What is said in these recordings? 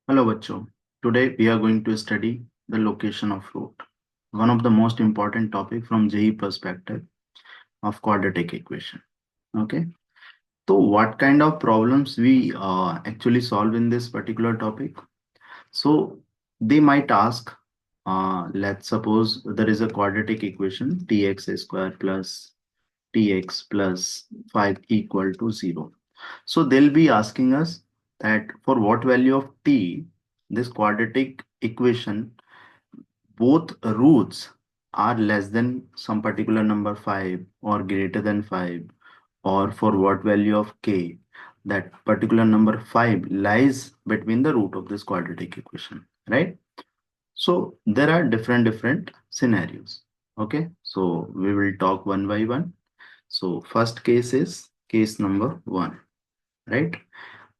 Hello, bachcho. Today we are going to study the location of root, one of the most important topic from JEE perspective of quadratic equation. Okay, so what kind of problems we actually solve in this particular topic? So they might ask, let's suppose there is a quadratic equation tx square plus tx plus 5 equal to 0. So they'll be asking us that for what value of t this quadratic equation both roots are less than some particular number 5 or greater than 5, or for what value of k that particular number 5 lies between the root of this quadratic equation, right? So there are different scenarios. Okay, so we will talk one by one. So first case is case number 1, right?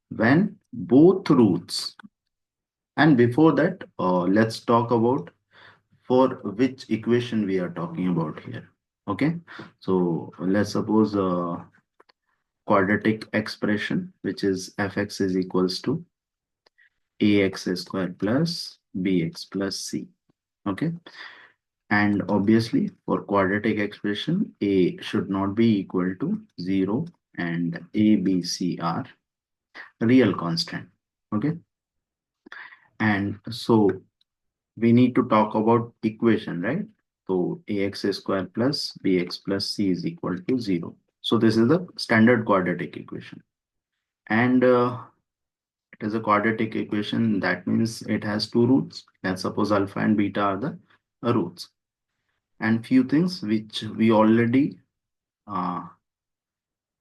When both roots, and before that let's talk about for which equation we are talking about here. Okay, so let's suppose a quadratic expression which is fx is equals to ax square plus bx plus c. Okay, and obviously for quadratic expression a should not be equal to 0 and a b c are real constant. Okay, and so we need to talk about equation, right? So ax square plus bx plus c is equal to 0. So this is the standard quadratic equation. And it is a quadratic equation. That means it has two roots. Let's suppose alpha and beta are the roots. And few things which we already uh,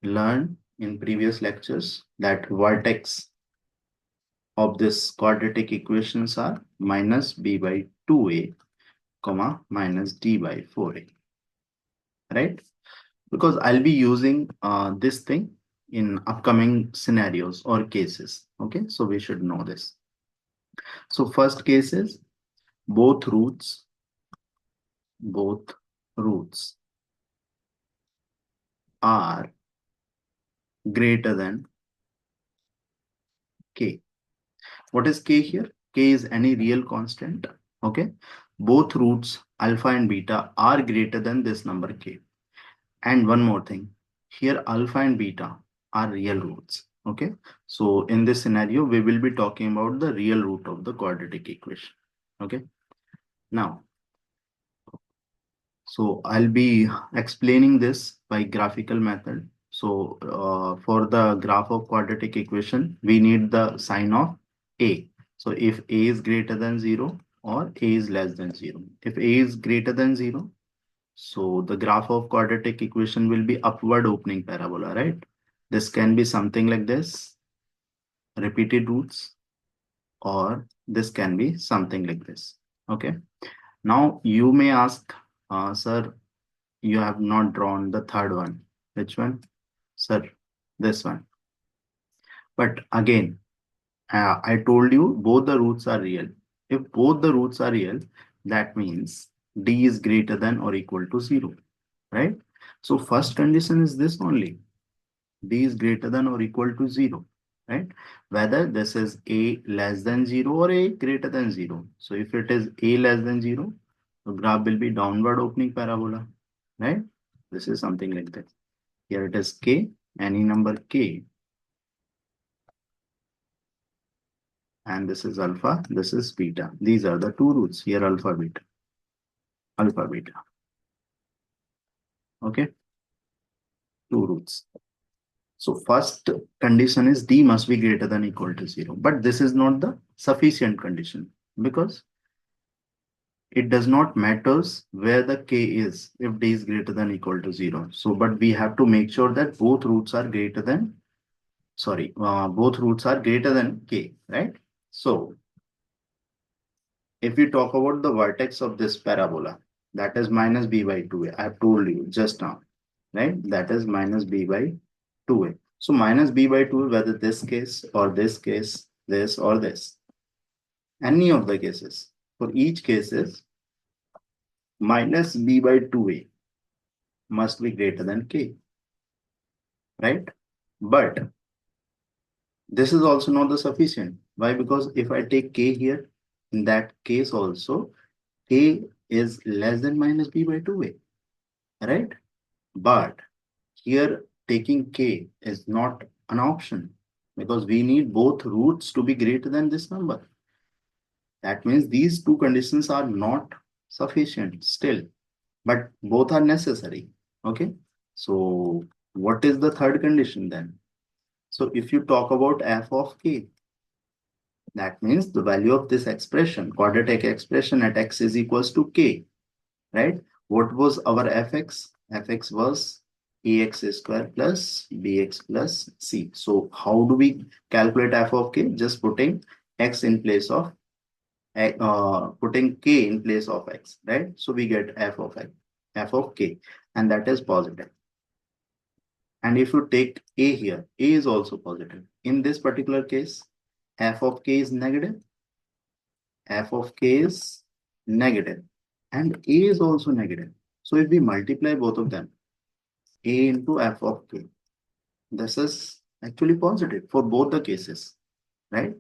learned in previous lectures, that vertex of this quadratic equations are minus b by 2a comma minus d by 4a, right? Because I'll be using this thing in upcoming scenarios or cases. Okay, so we should know this. So first case is both roots are greater than k. What is k here? K is any real constant. Okay, both roots alpha and beta are greater than this number k. And one more thing, here alpha and beta are real roots. Okay, so in this scenario, we will be talking about the real root of the quadratic equation. Okay, now, so I'll be explaining this by graphical method. So for the graph of quadratic equation, we need the sign of a. So if a is greater than 0 or a is less than 0. If a is greater than 0, so the graph of quadratic equation will be upward opening parabola, right? This can be something like this, repeated roots, or this can be something like this. Okay. Now you may ask, sir, you have not drawn the third one. Which one? Sir, this one. But again, I told you both the roots are real. If both the roots are real, that means d is greater than or equal to 0, right? So first condition is this only. D is greater than or equal to 0, right? Whether this is a less than 0 or a greater than 0. So if it is a less than 0, the graph will be downward opening parabola, right? This is something like this. Here it is k, any number k, and this is alpha, this is beta. These are the two roots here, alpha, beta, alpha, beta. Okay, two roots. So first condition is d must be greater than equal to 0, but this is not the sufficient condition because it does not matters where the k is if d is greater than equal to 0. So, but we have to make sure that both roots are greater than, both roots are greater than k, right? So, if we talk about the vertex of this parabola, that is minus b by 2a. I have told you just now, right? That is minus b by 2a. So minus b by 2, whether this case or this case, this or this, any of the cases, for each cases, minus b by 2a must be greater than k, right? But this is also not the sufficient. Why? Because if I take k here, in that case also, a is less than minus b by 2a, right? But here taking k is not an option because we need both roots to be greater than this number. That means these two conditions are not sufficient still, but both are necessary. Okay. So what is the third condition then? So if you talk about f of k, that means the value of this expression, quadratic expression at x is equals to k, right? What was our fx? Fx was ax square plus bx plus c. So how do we calculate f of k? Just putting x in place of putting k in place of x, right? So we get f of x, f of k, and that is positive. And if you take a here, a is also positive. In this particular case, f of k is negative, f of k is negative, and a is also negative. So if we multiply both of them, a into f of k, this is actually positive for both the cases, right?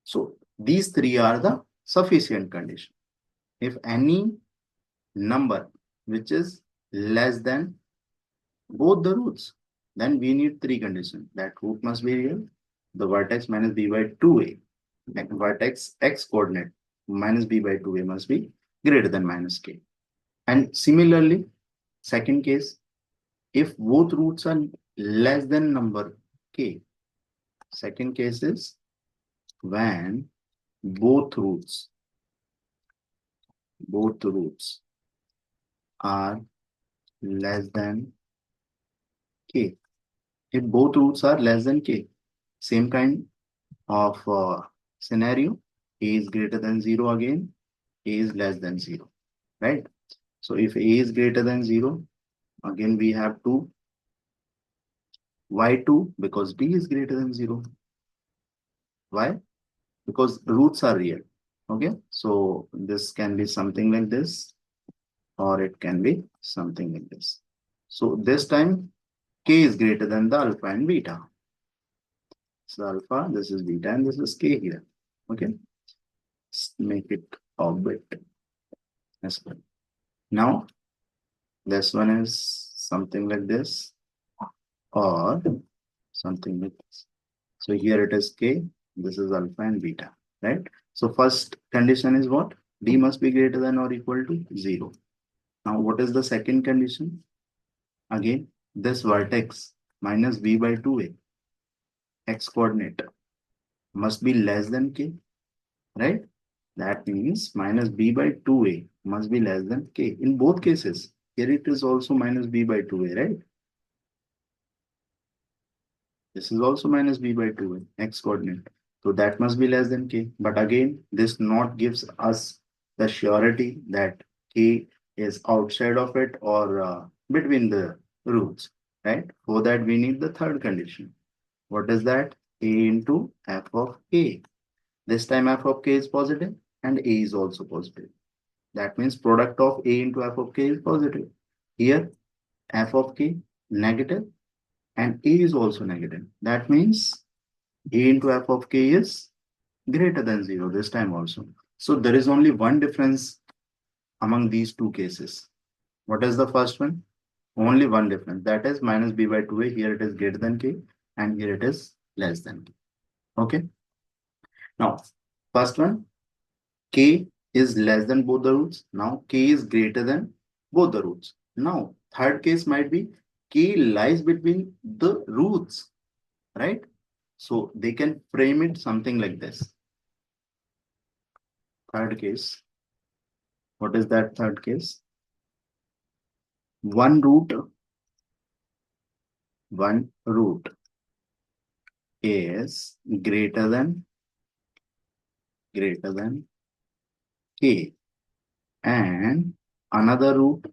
So these three are the sufficient condition. If any number which is less than both the roots, then we need three conditions. That root must be real, the vertex minus b by 2a, and vertex x coordinate minus b by 2a must be greater than minus k. And similarly, second case, if both roots are less than number k, second case is when both roots are less than k. If both roots are less than k, same kind of scenario, a is greater than 0 again, a is less than 0, right? So if a is greater than 0, again we have to why 2? Because b is greater than 0. Why? Because roots are real. Okay, so this can be something like this, or it can be something like this. So this time k is greater than the alpha and beta. So alpha, this is beta, and this is k here. Okay, let's make it a bit as well. Now this one is something like this, or something like this. So here it is k, this is alpha and beta, right? So first condition is what? D must be greater than or equal to 0. Now what is the second condition? Again, this vertex minus b by 2a, x coordinate, must be less than k, right? That means minus b by 2a must be less than k. In both cases, here it is also minus b by 2a, right? This is also minus b by 2 x coordinate. So that must be less than k. But again, this not gives us the surety that k is outside of it or between the roots, right? For that, we need the third condition. What is that? A into f of k. This time f of k is positive and a is also positive. That means product of a into f of k is positive. Here, f of k negative and a is also negative. That means a into f of k is greater than 0 this time also. So there is only one difference among these two cases. What is the first one? Only one difference. That is minus b by 2a. Here it is greater than k and here it is less than k. Okay. Now, first one, k is less than both the roots. Now k is greater than both the roots. Now, third case might be k lies between the roots, right? So they can frame it something like this. Third case. What is that third case? One root is greater than k, and another root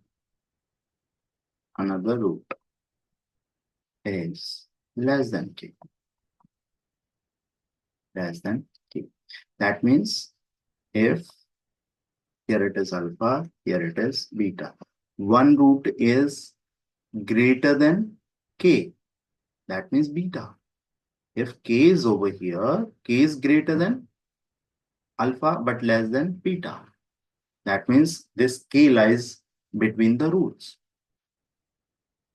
is less than k. That means if here it is alpha, here it is beta. One root is greater than k. That means beta. If k is over here, k is greater than alpha but less than beta. That means this k lies between the roots.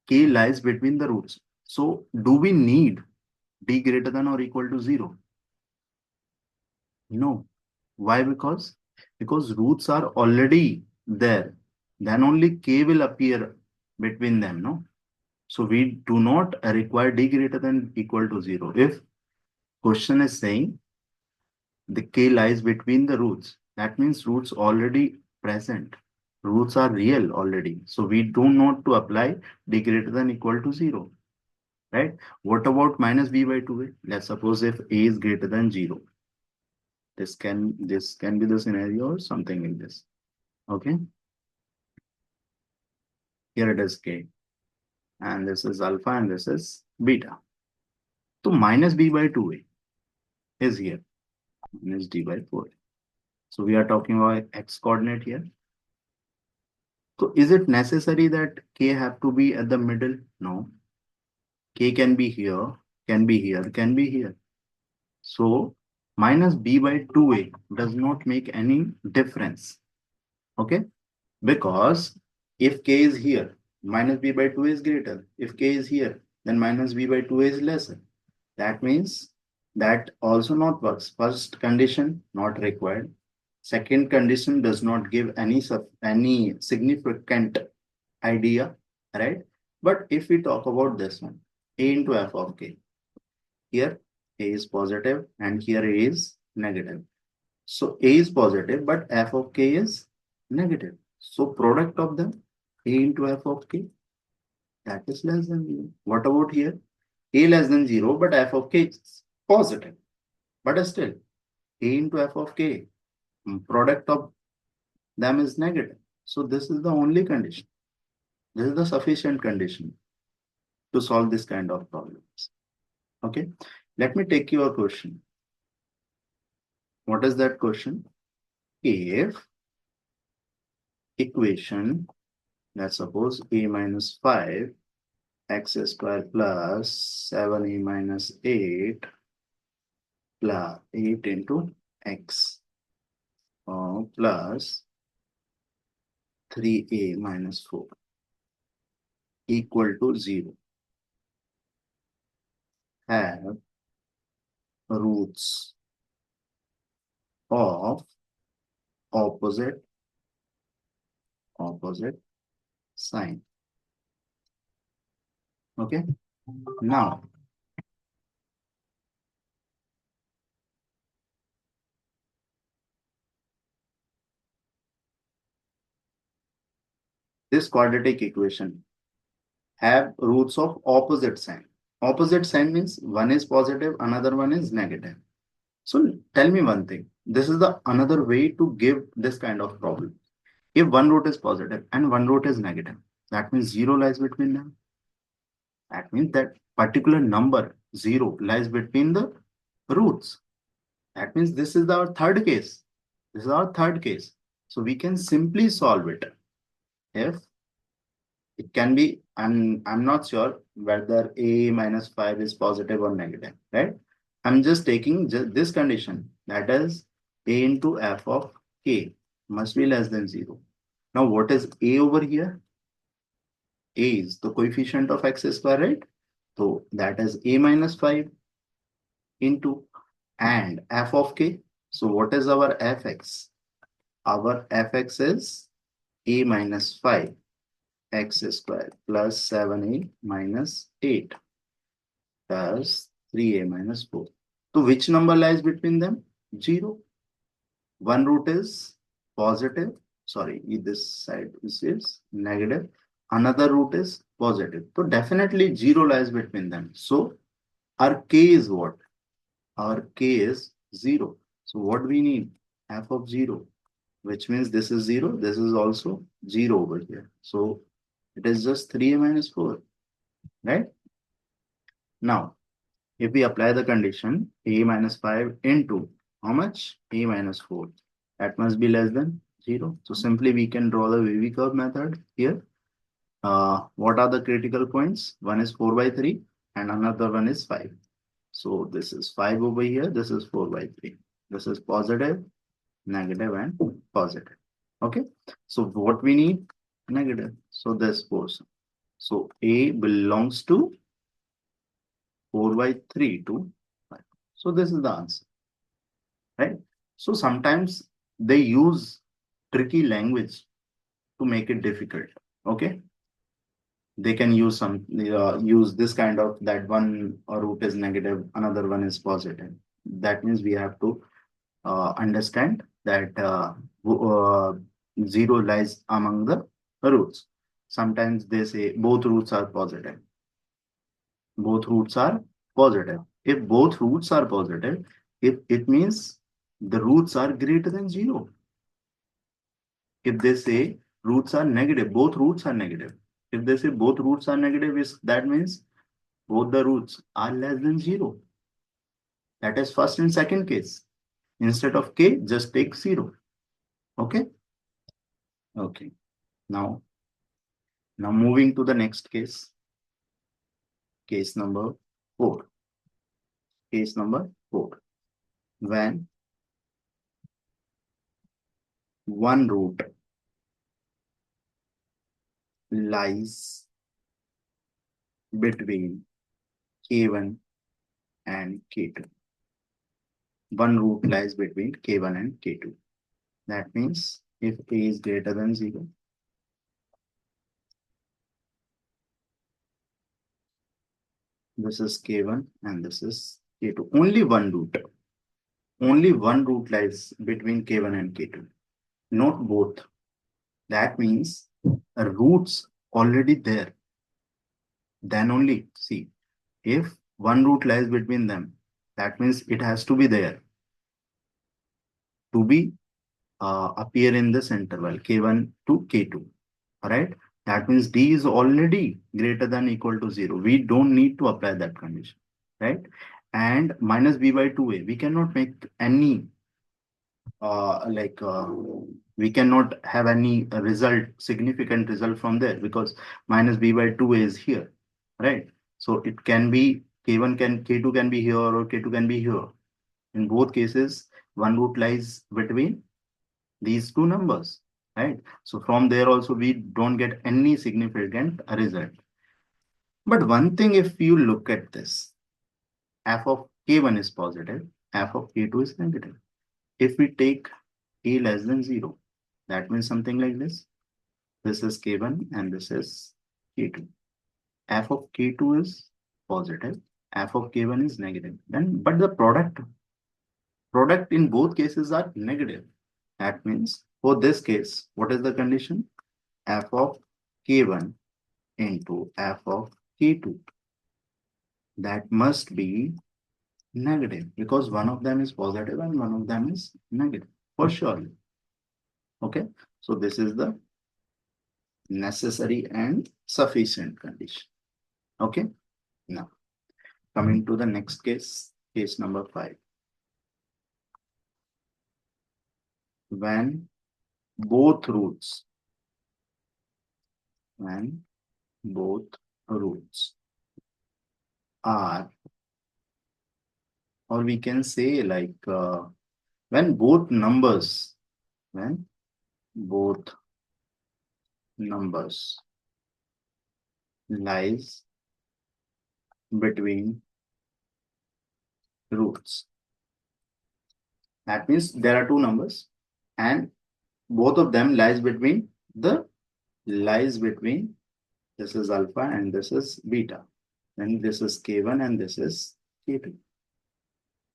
K lies between the roots. So do we need d greater than or equal to 0? No. Why? Because roots are already there. Then only k will appear between them, no? So we do not require d greater than equal to 0. If question is saying the k lies between the roots, that means roots already present. Roots are real already. So we do not to apply d greater than equal to 0. Right? What about minus b by 2a? Let's suppose if a is greater than 0. This can be the scenario or something like this. Okay. Here it is k. And this is alpha and this is beta. So minus b by 2a is here. Minus d by 4. So we are talking about x coordinate here. So is it necessary that k have to be at the middle? No. K can be here, can be here, can be here. So minus b by 2a does not make any difference. Okay. Because if k is here, minus b by 2 is greater. If k is here, then minus b by 2 is lesser. That means that also not works. First condition not required. Second condition does not give any significant idea, right? But if we talk about this one, a into f of k, here a is positive and here a is negative. So a is positive, but f of k is negative. So product of them, a into f of k, that is less than 0. What about here? A less than 0, but f of k is positive. But still, a into f of k, product of them is negative. So this is the only condition. This is the sufficient condition to solve this kind of problems. Okay, let me take your question. What is that question? If equation, let's suppose a minus 5 x square plus 7a minus 8 plus 8 into x plus 3a minus 4 equal to 0 have roots of opposite sign. Okay. Now this quadratic equation have roots of opposite sign. Opposite sign means one is positive, another one is negative. So tell me one thing. This is the another way to give this kind of problem. If one root is positive and one root is negative, that means 0 lies between them. That means that particular number 0 lies between the roots. That means this is our third case. This is our third case. So we can simply solve it. If it can be, I'm not sure whether a minus 5 is positive or negative, right? I'm just taking this condition, that is a into f of k must be less than 0. Now what is a over here? A is the coefficient of x square, right? So that is a minus 5 into and f of k. So what is our fx? Our fx is a minus 5 x square plus 7a minus 8 plus 3a minus 4. So which number lies between them? 0. One root is positive. Sorry, this side is negative. Another root is positive. So definitely 0 lies between them. So our k is what? Our k is 0. So what we need? F of 0, which means this is 0. This is also 0 over here. So it is just 3a minus 4, right? Now, if we apply the condition a minus 5 into how much? A minus 4. That must be less than 0. So simply we can draw the wavy curve method here. What are the critical points? One is 4 by 3 and another one is 5. So this is 5 over here. This is 4 by 3. This is positive, negative, and positive. Okay. So what we need? Negative. So this portion. So A belongs to 4 by 3 to 5. So this is the answer, right? So sometimes they use tricky language to make it difficult. Okay. They can use use this kind of that one root is negative, another one is positive. That means we have to understand that zero lies among the roots. Sometimes they say both roots are positive. Both roots are positive. If both roots are positive, if it means the roots are greater than zero. If they say roots are negative, both roots are negative. If they say both roots are negative, is that means both the roots are less than zero. That is first and second case. Instead of k, just take 0. Okay. Okay. Now moving to the next case. Case number 4. Case number 4. When one root lies between k1 and k2. One root lies between k1 and k2. That means if a is greater than 0, this is k1 and this is k2. Only one root. Only one root lies between k1 and k2, not both. That means roots already there. Then only see if one root lies between them, that means it has to be there to be appear in this interval k1 to k2. All right. That means d is already greater than equal to 0. We don't need to apply that condition, right? And minus b by 2a, we cannot make any we cannot have any significant result from there because minus b by 2 is here, right? So it can be k2 can be here or k2 can be here. In both cases, one root lies between these two numbers, right? So from there also we don't get any significant result. But one thing, if you look at this, f of k1 is positive, f of k2 is negative. If we take a less than 0, that means something like this. This is k1 and this is k2. F of k2 is positive, f of k1 is negative. Then, but the product in both cases are negative. That means for this case, what is the condition? F of k1 into f of k2. That must be negative because one of them is positive and one of them is negative for sure. Okay, so this is the necessary and sufficient condition. Okay, now coming to the next case, case number 5. When both roots are, or we can say like when both numbers lies between roots. That means there are two numbers and both of them lies between this is alpha and this is beta. Then this is k1 and this is k2.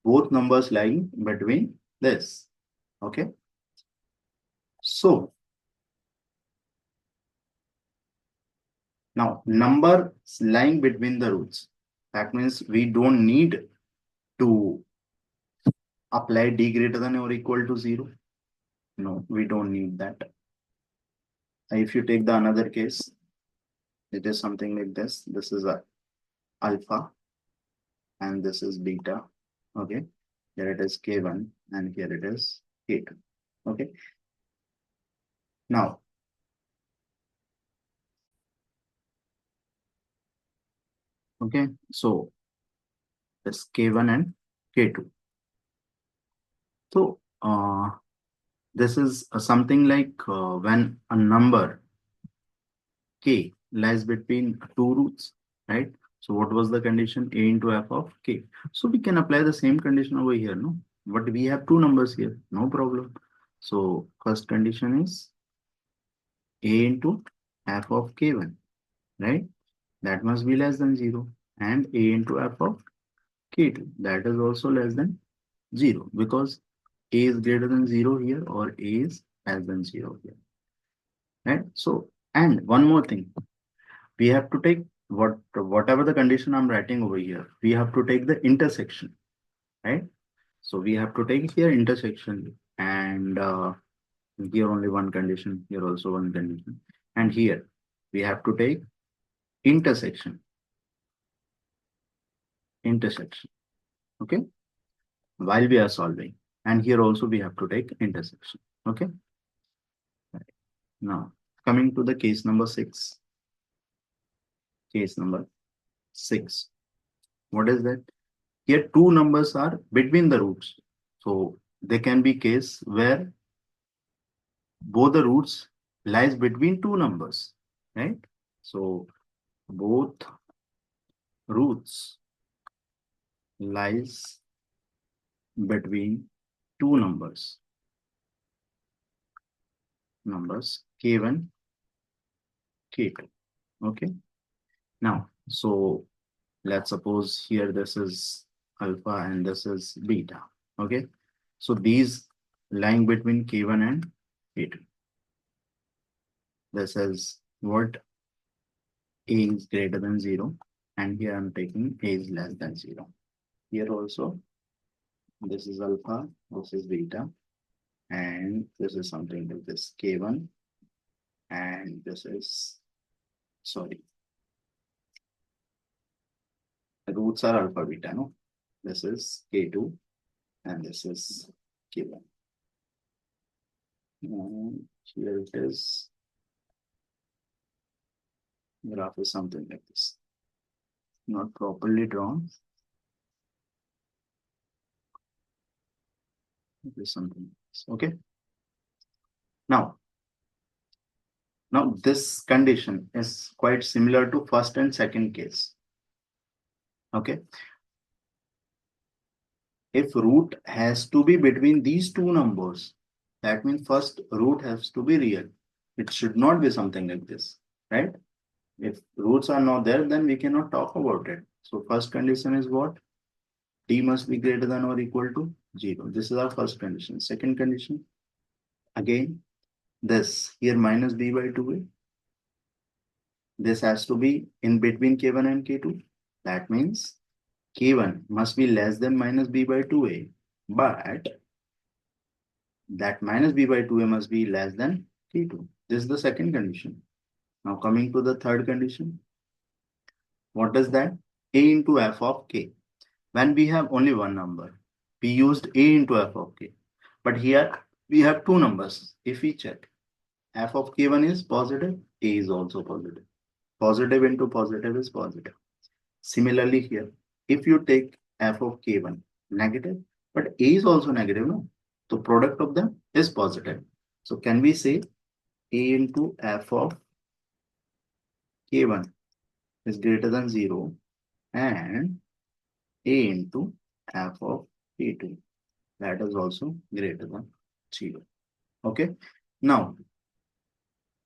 Both numbers lying between this. Okay. So now number lying between the roots. That means we don't need to apply d greater than or equal to 0. No, we don't need that. If you take the another case, it is something like this. This is a alpha and this is beta. Okay. Here it is k1 and here it is k2. Okay. Now, okay. So That's K1 and K2. So this is something like when a number K lies between two roots, right? So what was the condition? A into f of K. So we can apply the same condition over here, no? But we have two numbers here, no problem. So first condition is A into f of K1, right? That must be less than 0. And A into f of K2, that is also less than 0 because A is greater than 0 here or A is less than 0 here, right? So, and one more thing, we have to take whatever the condition I'm writing over here, we have to take the intersection, right? So we have to take here intersection and here only one condition, here also one condition, and here we have to take intersection, okay, while we are solving, and here also we have to take intersection, okay. Right. Now coming to the case number 6. Case number 6, what is that? Here two numbers are between the roots, so there can be case where both the roots lies between two numbers, right? So both roots lies between two numbers K1, K2, okay. Now so let's suppose here this is alpha and this is beta, okay. So these lying between K1 and K2, this is what A is greater than 0, and here I'm taking A is less than 0. Here also this is alpha, this is beta, and this is something like this K1, and this is, sorry, the roots are alpha beta, no? This is K2 and this is K1. And here it is, graph is something like this, not properly drawn. It is something like this, okay. Now this condition is quite similar to first and second case, okay. If root has to be between these two numbers, that means first root has to be real. It should not be something like this, right? If roots are not there, then we cannot talk about it. So first condition is what? D must be greater than or equal to 0. This is our first condition. Second condition, again, this here minus b by 2a. This has to be in between K1 and K2. That means K1 must be less than minus b by 2a, but that minus b by 2a must be less than K2. This is the second condition. Now coming to the third condition. What is that? A into f of k. When we have only one number, we used A into f of k. But here we have two numbers. If we check, f of k1 is positive, A is also positive. Positive into positive is positive. Similarly here, if you take f of k1 negative, but A is also negative, no? So product of them is positive. So can we say A into f of K1 is greater than 0 and A into f of K2, that is also greater than 0. Okay. Now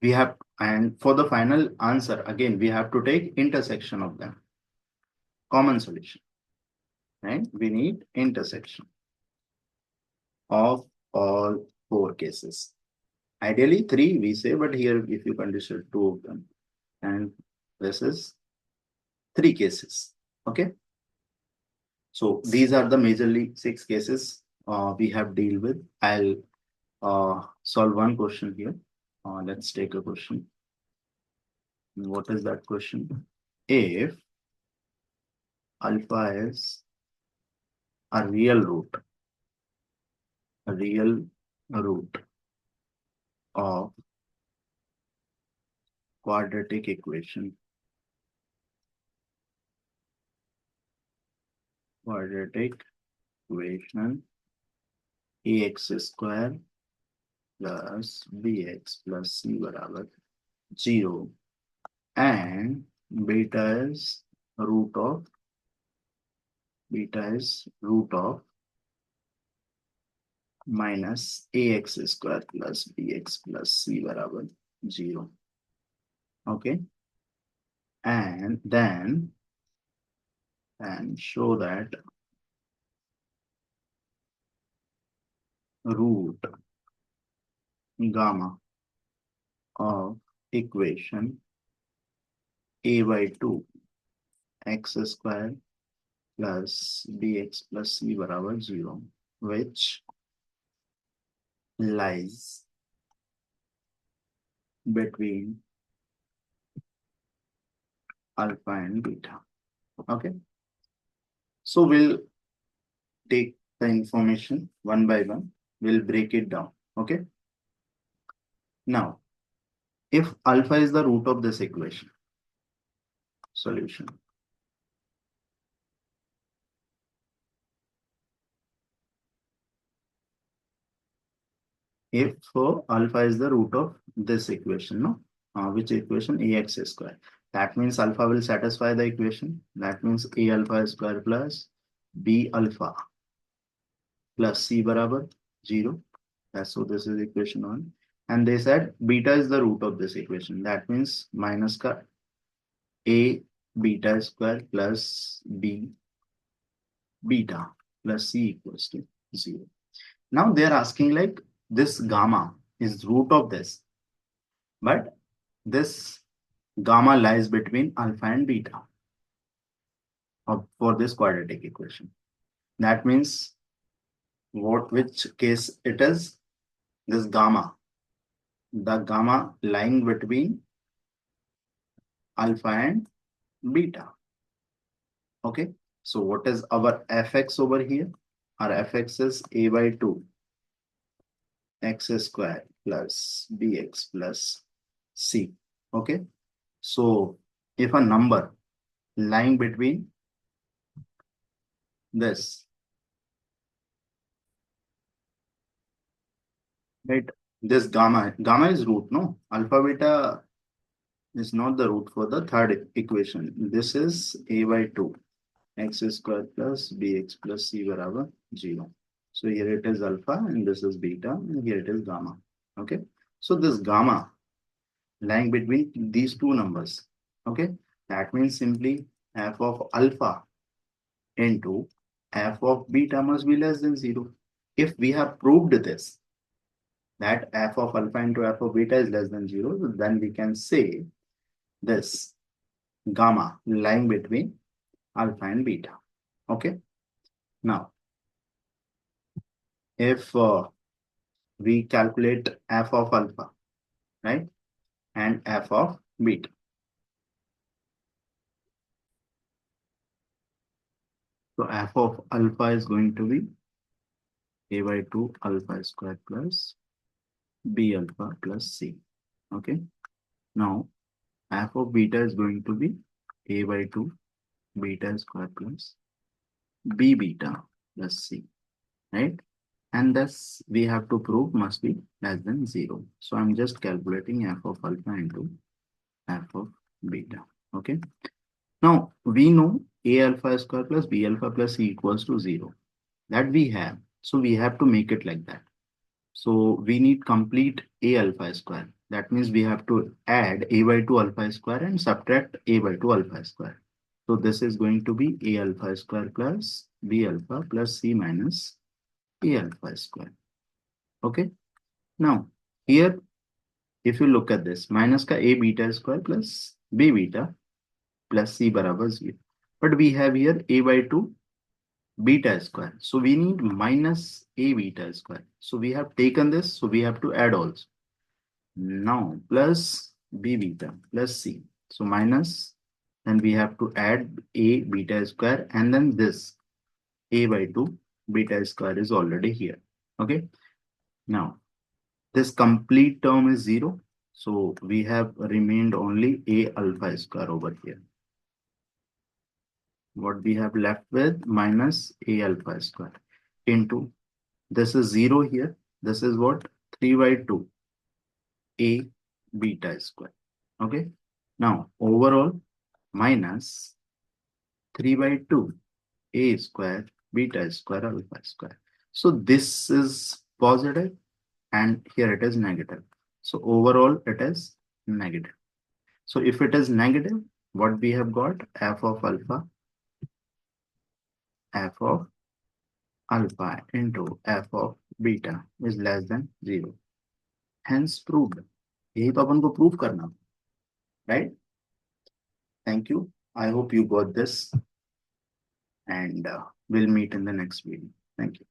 we have, and for the final answer, again, we have to take intersection of them. Common solution, right? We need intersection of all four cases. Ideally three we say, but here if you consider two of them, and this is three cases. Okay. So these are the majorly 6 cases we have deal with. I'll solve one question here. Let's take a question. What is that question? If alpha is a real root of quadratic equation, quadratic equation ax square plus bx plus c बराबर 0 and beta is root of minus ax square plus bx plus c बराबर 0. Okay, and then show that root gamma of equation a by 2 x square plus bx plus c बराबर 0, which lies between alpha and beta. Okay, so we'll take the information one by one. We'll break it down. Okay, now if alpha is the root of this equation, solution. If alpha is the root of this equation, no? Which equation? Ax square. That means alpha will satisfy the equation. That means a alpha square plus b alpha plus c barabar 0. So this is equation 1. And they said beta is the root of this equation. That means minus ka a beta square plus b beta plus c equals to 0. Now they are asking like this gamma is root of this, but this gamma lies between alpha and beta for this quadratic equation. That means which case it is? This gamma, the gamma lying between alpha and beta. Okay, so what is our fx over here? Our fx is a by 2 x square plus bx plus c. Okay, so if a number lying between this, right, this gamma is root, no? Alpha beta is not the root for the third equation. This is a by 2 x square plus bx plus c barabar 0. So here it is alpha and this is beta and here it is gamma. Okay, so this gamma lying between these two numbers. Okay, that means simply f of alpha into f of beta must be less than 0. If we have proved this, that f of alpha into f of beta is less than 0, then we can say this gamma lying between alpha and beta. Okay, now if we calculate f of alpha, right, and f of beta. So f of alpha is going to be a by 2 alpha square plus b alpha plus c. Okay, now f of beta is going to be a by 2 beta square plus b beta plus c, right? And thus we have to prove must be less than 0. So I'm just calculating f of alpha into f of beta. Okay, now we know a alpha square plus b alpha plus c equals to 0. That we have. So we have to make it like that. So we need complete a alpha square. That means we have to add a by 2 alpha square and subtract a by 2 alpha square. So this is going to be a alpha square plus b alpha plus c minus a alpha square. Okay. Now here, if you look at this, minus ka a beta square plus b beta plus c barabar 0. But we have here a by 2 beta square. So we need minus a beta square. So we have taken this, so we have to add also. Now plus b beta plus c. So minus, then we have to add a beta square and then this a by 2 beta square is already here. Okay. Now this complete term is 0. So we have remained only a alpha square over here. what we have left with minus a alpha square into, this is 0 here, this is what, 3 by 2 a beta square. Okay, now overall minus 3 by 2 a square beta square alpha square. So this is positive and here it is negative. So overall it is negative. So if it is negative, what we have got, f of alpha into f of beta is less than 0. Hence proved. यही तो अपन को prove करना, right? Thank you. I hope you got this and we'll meet in the next video. Thank you.